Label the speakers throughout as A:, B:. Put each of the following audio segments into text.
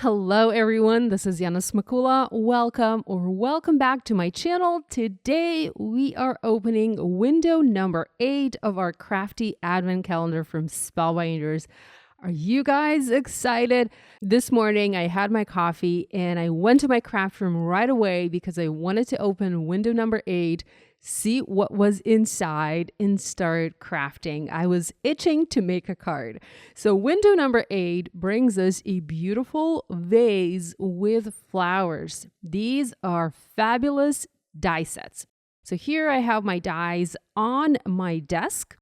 A: Hello everyone, this is Yana Smakula. Welcome back to my channel. Today we are opening window number 8 of our Crafty Advent Calendar from Spellbinders. Are you guys excited? This morning I had my coffee and I went to my craft room right away because I wanted to open window number 8, see what was inside, and start crafting. I was itching to make a card. So window number 8 brings us a beautiful vase with flowers. These are fabulous die sets. So here I have my dies on my desk.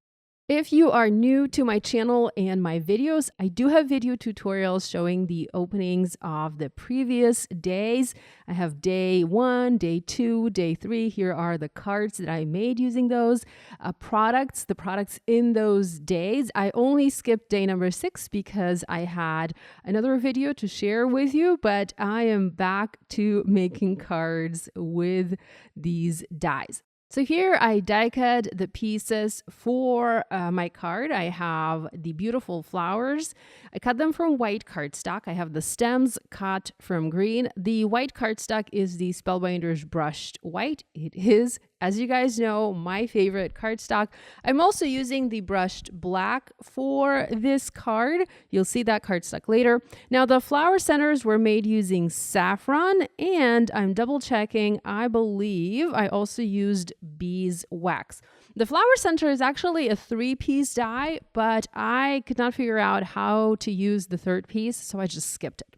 A: If you are new to my channel and my videos, I do have video tutorials showing the openings of the previous days. I have day 1, day 2, day 3. Here are the cards that I made using those the products in those days. I only skipped day number 6 because I had another video to share with you, but I am back to making cards with these dies. So here I die cut the pieces for my card. I have the beautiful flowers. I cut them from white cardstock. I have the stems cut from green. The white cardstock is the Spellbinders brushed white. It is, as you guys know, my favorite cardstock. I'm also using the brushed black for this card. You'll see that cardstock later. Now the flower centers were made using saffron, and I'm double checking. I believe I also used beeswax. The flower center is actually a 3-piece die, but I could not figure out how to use the 3rd piece, so I just skipped it.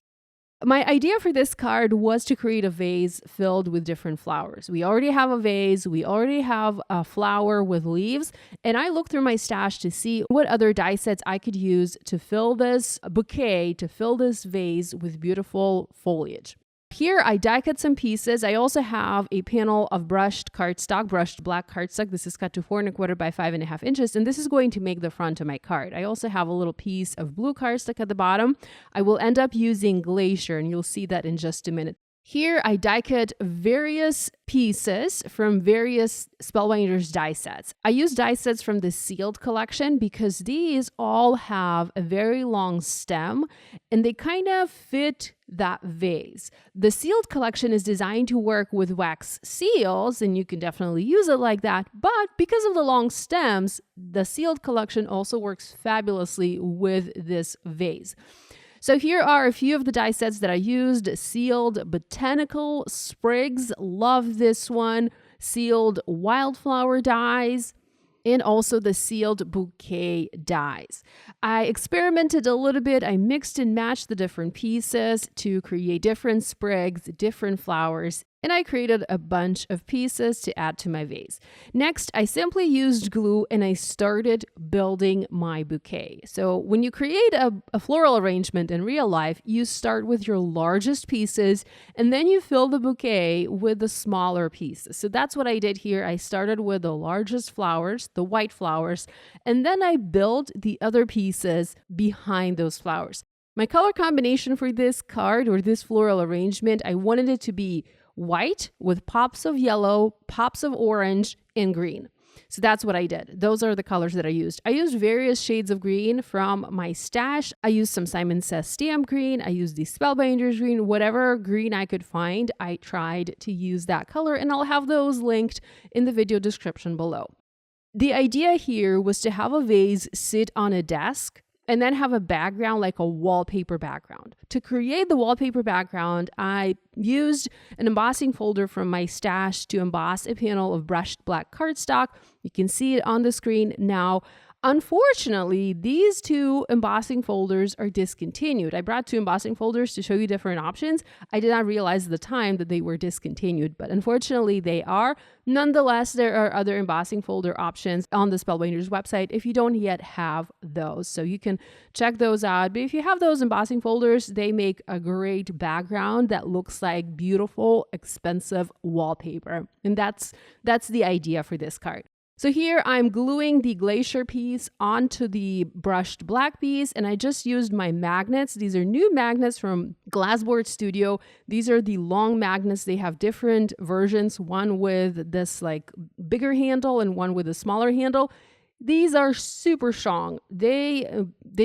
A: My idea for this card was to create a vase filled with different flowers. We already have a vase, we already have a flower with leaves, and I looked through my stash to see what other die sets I could use to fill this bouquet, to fill this vase with beautiful foliage. Here I die cut some pieces. I also have a panel of brushed cardstock, brushed black cardstock. This is cut to 4 1/4 by 5.5 inches, and this is going to make the front of my card. I also have a little piece of blue cardstock at the bottom. I will end up using Glacier, and you'll see that in just a minute. Here I die cut various pieces from various Spellbinders die sets. I use die sets from the sealed collection because these all have a very long stem and they kind of fit that vase. The sealed collection is designed to work with wax seals, and you can definitely use it like that, but because of the long stems, the sealed collection also works fabulously with this vase. So here are a few of the die sets that I used. Sealed botanical sprigs, love this one. Sealed wildflower dies, and also the sealed bouquet dies. I experimented a little bit. I mixed and matched the different pieces to create different sprigs, different flowers, and I created a bunch of pieces to add to my vase. Next, I simply used glue and I started building my bouquet. So when you create a floral arrangement in real life, you start with your largest pieces and then you fill the bouquet with the smaller pieces. So that's what I did here. I started with the largest flowers, the white flowers, and then I built the other pieces behind those flowers. My color combination for this card or this floral arrangement, I wanted it to be white with pops of yellow, pops of orange, and green. So that's what I did. Those are the colors that I used. I used various shades of green from my stash. I used some Simon Says stamp green. I used the Spellbinders green. Whatever green I could find, I tried to use that color, and I'll have those linked in the video description below. The idea here was to have a vase sit on a desk and then have a background like a wallpaper background. To create the wallpaper background, I used an embossing folder from my stash to emboss a panel of brushed black cardstock. You can see it on the screen now. Unfortunately, these 2 embossing folders are discontinued. I brought 2 embossing folders to show you different options. I did not realize at the time that they were discontinued, but unfortunately they are. Nonetheless, there are other embossing folder options on the Spellbinders website if you don't yet have those. So you can check those out. But if you have those embossing folders, they make a great background that looks like beautiful, expensive wallpaper. And that's the idea for this card. So here I'm gluing the Glacier piece onto the brushed black piece, and I just used my magnets. These are new magnets from Glassboard Studio. These are the long magnets. They have different versions, one with this like bigger handle and one with a smaller handle. These are super strong. They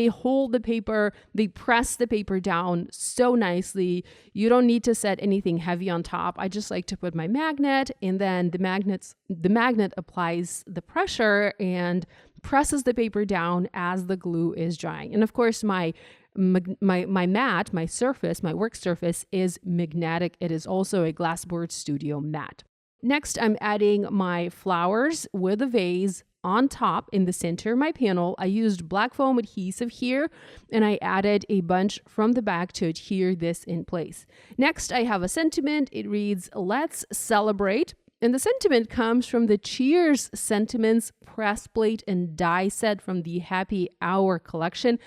A: hold the paper, they press the paper down so nicely. You don't need to set anything heavy on top. I just like to put my magnet, and then the magnet applies the pressure and presses the paper down as the glue is drying. And of course, my mat, my surface, my work surface is magnetic. It is also a Glassboard Studio mat. Next, I'm adding my flowers with a vase on top in the center of my panel. I used black foam adhesive here, and I added a bunch from the back to adhere this in place. Next, I have a sentiment. It reads, "Let's celebrate." And the sentiment comes from the Cheers Sentiments press plate and die set from the Happy Hour collection.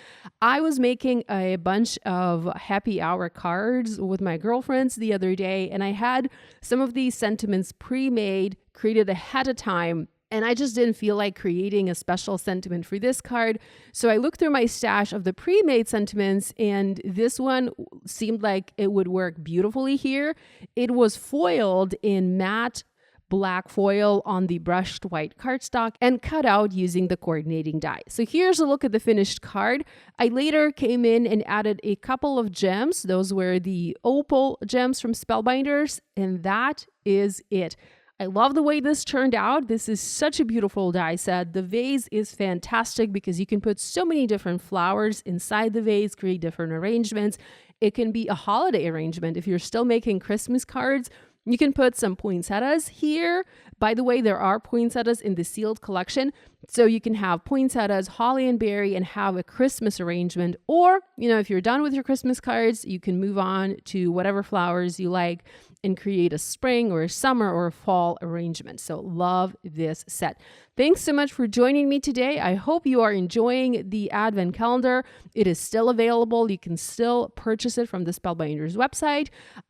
A: I was making a bunch of Happy Hour cards with my girlfriends the other day, and I had some of these sentiments pre-made, created ahead of time. And I just didn't feel like creating a special sentiment for this card. So I looked through my stash of the pre-made sentiments, and this one seemed like it would work beautifully here. It was foiled in matte black foil on the brushed white cardstock and cut out using the coordinating die. So here's a look at the finished card. I later came in and added a couple of gems. Those were the opal gems from Spellbinders, and that is it. I love the way this turned out. This is such a beautiful die set. The vase is fantastic because you can put so many different flowers inside the vase, create different arrangements. It can be a holiday arrangement. If you're still making Christmas cards, you can put some poinsettias here. By the way, there are poinsettias in the sealed collection. So you can have poinsettias, holly and berry, and have a Christmas arrangement. Or, if you're done with your Christmas cards, you can move on to whatever flowers you like and create a spring or a summer or a fall arrangement. So love this set. Thanks so much for joining me today. I hope you are enjoying the Advent Calendar. It is still available. You can still purchase it from the Spellbinders website.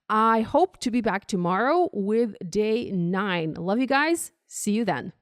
A: I hope to be back tomorrow with day 9. Love you guys. See you then.